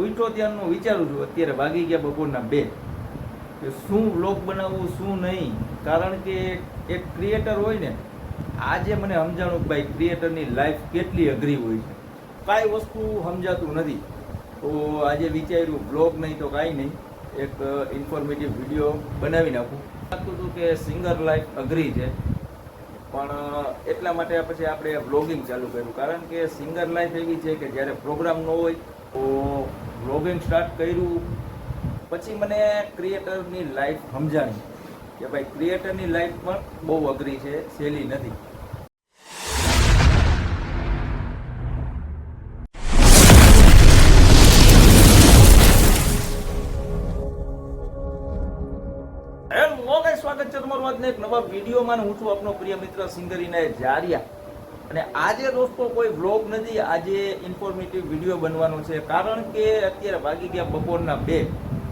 ઉઠો ત્યારનું વિચારું છું, અત્યારે વાગી ગયા બપોરના 2 કે શું વ્લોગ બનાવવું શું નહીં. કારણ કે એક ક્રિએટર હોય ને, આજે મને સમજાણું કે ભાઈ ક્રિએટરની લાઈફ કેટલી અઘરી હોય છે, કાંઈ વસ્તુ સમજાતું નથી. તો આજે વિચાર્યું વ્લોગ નહીં તો કાંઈ નહીં, એક ઇન્ફોર્મેટિવ વિડીયો બનાવી નાખું. લાગતું હતું કે સિંગર લાઈફ અઘરી છે, પણ એટલા માટે પછી આપણે વ્લોગિંગ ચાલુ કર્યું. કારણ કે સિંગર લાઈફ એવી છે કે જ્યારે પ્રોગ્રામ ન હોય તો વ્લોગિંગ સ્ટાર્ટ કર્યું. પછી મને ક્રિએટરની લાઈફ સમજાણી કે ભાઈ ક્રિએટરની લાઈફ પણ બહુ અઘરી છે, સહેલી નથી. સ્વાગત છે તમારું આજના એક નવા વિડીયોમાં. હું છું આપનો પ્રિય મિત્ર સિંગર ઇનાયત જારિયા. અને આજે દોસ્તો કોઈ વ્લોગ નથી, આજે ઇન્ફોર્મેટિવ વિડીયો બનવાનો છે. કારણ કે અત્યારે વાગી ગયા બપોરના 2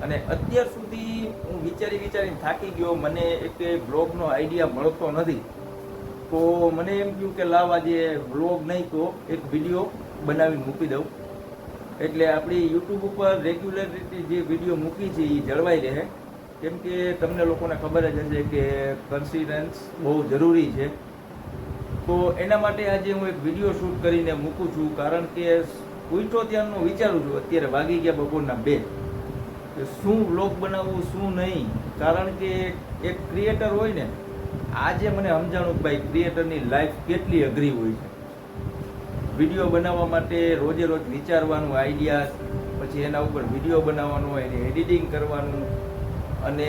અને અત્યાર સુધી હું વિચારીને થાકી ગયો. મને એક વ્લોગનો આઈડિયા મળતો નથી. તો મને એમ થયું કે લાવ આજે વ્લોગ નહીં તો એક વિડીયો બનાવીને મૂકી દઉં, એટલે આપણી યુટ્યુબ ઉપર રેગ્યુલરિટી જે વિડીયો મૂકી છે એ જળવાઈ રહે. કેમ કે તમને લોકોને ખબર જ હશે કે કન્સિસ્ટન્સ બહુ જરૂરી છે. તો એના માટે આજે હું એક વિડીયો શૂટ કરીને મૂકું છું. કારણ કે ઉઠો ત્યારનું વિચારું છું, અત્યારે વાગી ગયા બપોરના 2 કે શું વ્લોગ બનાવવું શું નહીં. કારણ કે એક ક્રિએટર હોય ને, આજે મને સમજાણું કે ભાઈ ક્રિએટરની લાઈફ કેટલી અઘરી હોય છે. વિડીયો બનાવવા માટે રોજે રોજ વિચારવાનું, આઈડિયા, પછી એના ઉપર વિડીયો બનાવવાનો, એને એડિટિંગ કરવાનું અને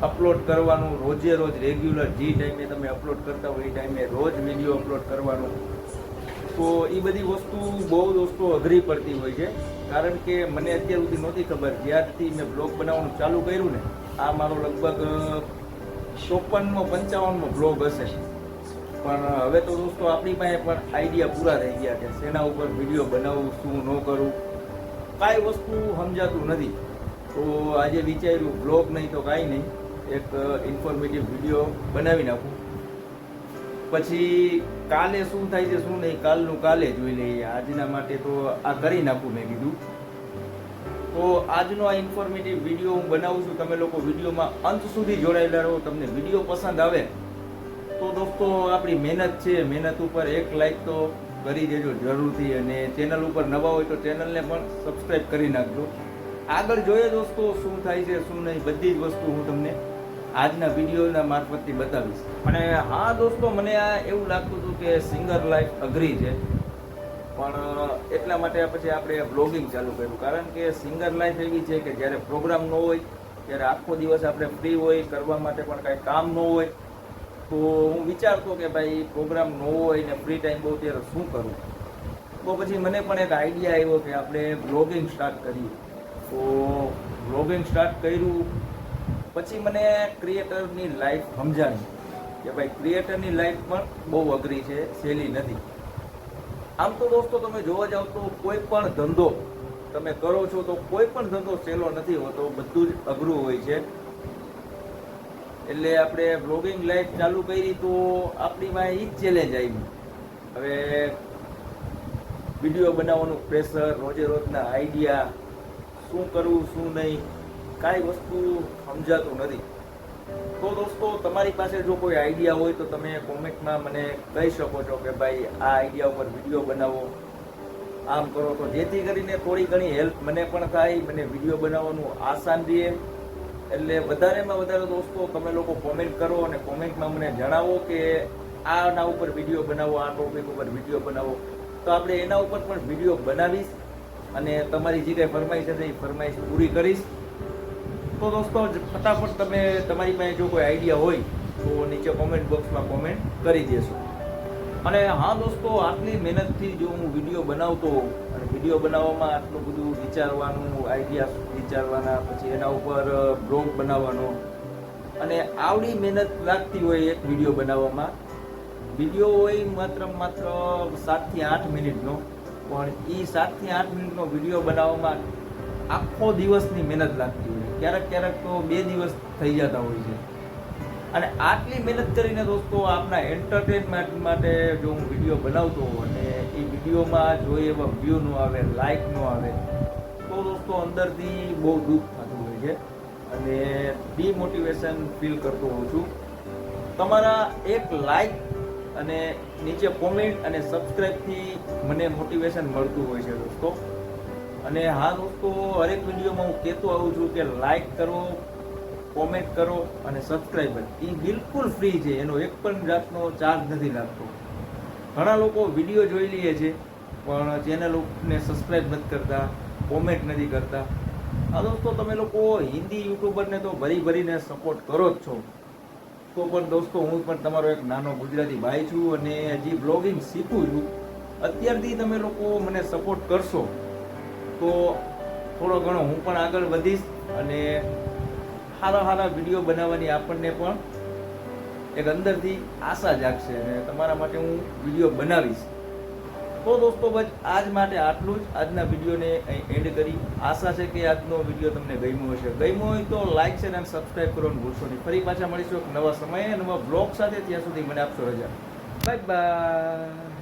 અપલોડ કરવાનું. રોજે રોજ રેગ્યુલર જે ટાઈમે તમે અપલોડ કરતા હોય એ ટાઈમે રોજ વિડીયો અપલોડ કરવાનું. તો એ બધી વસ્તુ બહુ દોસ્તો અઘરી પડતી હોય છે. કારણ કે મને અત્યાર સુધી નહોતી ખબર. જ્યારથી મેં બ્લોગ બનાવવાનું ચાલુ કર્યું ને, આ મારો લગભગ 54મો બ્લોગ હશે. પણ હવે તો દોસ્તો આપણી પાસે પણ આઈડિયા પૂરા થઈ ગયા છે, શેના ઉપર વિડીયો બનાવવું, શું ન કરવું, કાંઈ વસ્તુ સમજાતું નથી. તો આજે વિચાર્યું વ્લોગ નહીં તો કાંઈ નહીં, એક ઇન્ફોર્મેટિવ વિડીયો બનાવી નાખું. પછી કાલે શું થાય છે શું નહીં, કાલનું કાલે જોઈ લઈએ. આજના માટે તો આ કરી નાખું મેં કીધું. તો આજનો આ ઇન્ફોર્મેટિવ વિડીયો હું બનાવું છું. તમે લોકો વિડીયોમાં અંત સુધી જોડાયેલા રહો. તમને વિડીયો પસંદ આવે તો દોસ્તો આપણી મહેનત છે, મહેનત ઉપર એક લાઈક તો કરી દેજો જરૂરથી. અને ચેનલ ઉપર નવા હોય તો ચેનલને પણ સબસ્ક્રાઈબ કરી નાખજો. આગળ જોઈએ દોસ્તો શું થાય છે શું નહીં, બધી જ વસ્તુ હું તમને આજના વિડીયોના મારફતથી બતાવીશ. અને હા દોસ્તો, મને આ એવું લાગતું હતું કે સિંગર લાઈફ અઘરી છે, પણ એટલા માટે પછી આપણે વ્લોગિંગ ચાલુ કર્યું. કારણ કે સિંગર લાઈફ એવી છે કે જ્યારે પ્રોગ્રામ ન હોય ત્યારે આખો દિવસ આપણે ફ્રી હોય, કરવા માટે પણ કાંઈ કામ ન હોય. તો હું વિચારતો કે ભાઈ પ્રોગ્રામ ન હોય ને ફ્રી ટાઈમ બહુ, ત્યારે શું કરું. તો પછી મને પણ એક આઈડિયા આવ્યો કે આપણે વ્લોગિંગ સ્ટાર્ટ કરીએ. તો વ્લોગિંગ સ્ટાર્ટ કર્યું. પછી મને ક્રિએટરની લાઈફ સમજાણી કે ભાઈ ક્રિએટરની લાઈફ પણ બહુ અઘરી છે, સહેલી નથી. આમ તો દોસ્તો તમે જોવા જાવ તો કોઈ પણ ધંધો તમે કરો છો તો કોઈ પણ ધંધો સહેલો નથી હોતો, બધું જ અઘરું હોય છે. એટલે આપણે વ્લોગિંગ લાઈફ ચાલુ કરી તો આપણી પાસે એ જ ચેલેન્જ આવી. હવે વિડીયો બનાવવાનું પ્રેશર, રોજે રોજના આઈડિયા, શું કરવું શું નહીં, કાંઈ વસ્તુ સમજાતું નથી. તો દોસ્તો તમારી પાસે જો કોઈ આઈડિયા હોય તો તમે કોમેન્ટમાં મને કહી શકો છો કે ભાઈ આ આઈડિયા ઉપર વિડીયો બનાવો, આમ કરો, તો જેથી કરીને થોડી ઘણી હેલ્પ મને પણ થાય, મને વિડીયો બનાવવાનું આસાન રહે. એટલે વધારેમાં વધારે દોસ્તો તમે લોકો કોમેન્ટ કરો અને કોમેન્ટમાં મને જણાવો કે આના ઉપર વિડીયો બનાવો, આ ટોપિક ઉપર વિડીયો બનાવો. તો આપણે એના ઉપર પણ વિડીયો બનાવીશ અને તમારી જે કંઈ ફરમાઈશ હશે એ ફરમાઈશ પૂરી કરીશ. તો દોસ્તો ફટાફટ તમે તમારી પાસે જો કોઈ આઈડિયા હોય તો નીચે કોમેન્ટ બોક્સમાં કોમેન્ટ કરી દેશો. અને હા દોસ્તો, આટલી મહેનતથી જો હું વિડીયો બનાવતો અને વિડીયો બનાવવામાં આટલું બધું વિચારવાનું, આઈડિયા વિચારવાના, પછી એના ઉપર બ્લોગ બનાવવાનો, અને આવડી મહેનત લાગતી હોય એક વિડીયો બનાવવામાં. વિડીયો હોય માત્ર 7 થી 8 મિનિટનો, પણ એ 7 થી 8 મિનિટનો વિડીયો બનાવવામાં આખો દિવસની મહેનત લાગતી હોય. ક્યારેક તો 2 દિવસ થઈ જતા હોય છે. અને આટલી મહેનત કરીને દોસ્તો આપના એન્ટરટેનમેન્ટ માટે જો હું વિડીયો બનાવતો અને એ વિડીયોમાં જો એવા વ્યૂ ન આવે, લાઇક ન આવે, તો દોસ્તો અંદરથી બહુ દુઃખ થતું હોય છે અને ડિમોટિવેશન ફીલ કરતો હોઉં છું. તમારા એક લાઈક અને નીચે કોમેન્ટ અને સબસ્ક્રાઇબથી મને મોટિવેશન મળતું હોય છે દોસ્તો. અને હા દોસ્તો, હરેક વિડીયોમાં હું કહેતો આવું છું કે લાઈક કરો, કોમેન્ટ કરો અને સબસ્ક્રાઇબ એ બિલકુલ ફ્રી છે, એનો એક પણ જાતનો ચાર્જ નથી લાગતો. ઘણા લોકો વિડીયો જોઈ લે છે પણ ચેનલને સબસ્ક્રાઇબ નથી કરતા, કોમેન્ટ નથી કરતા. આ દોસ્તો તમે લોકો હિન્દી યુટ્યુબરને તો ભરીને સપોર્ટ કરો જ છો, તો પણ દોસ્તો હું પણ તમારો એક નાનો ગુજરાતી ભાઈ છું અને હજી બ્લોગિંગ શીખું છું. અત્યારથી તમે લોકો મને સપોર્ટ કરશો તો થોડો ઘણો હું પણ આગળ વધીશ અને સારા વિડીયો બનાવવાની આપણને પણ એક અંદરથી આશા જાગશે અને તમારા માટે હું વિડીયો બનાવીશ. તો દોસ્તો બસ આજ માટે આટલું જ. આજના વિડીયોને અહીં એન્ડ કરી. આશા છે કે આજનો વિડીયો તમને ગમ્યો હશે. ગમ્યો હોય તો લાઈક શેર અને સબસ્ક્રાઈબ કરવાનું ભૂલશો નહીં. ફરી પાછા મળીશું એક નવા સમયે નવા બ્લોગ સાથે. ત્યાં સુધી મને આપશો રજા. Bye bye.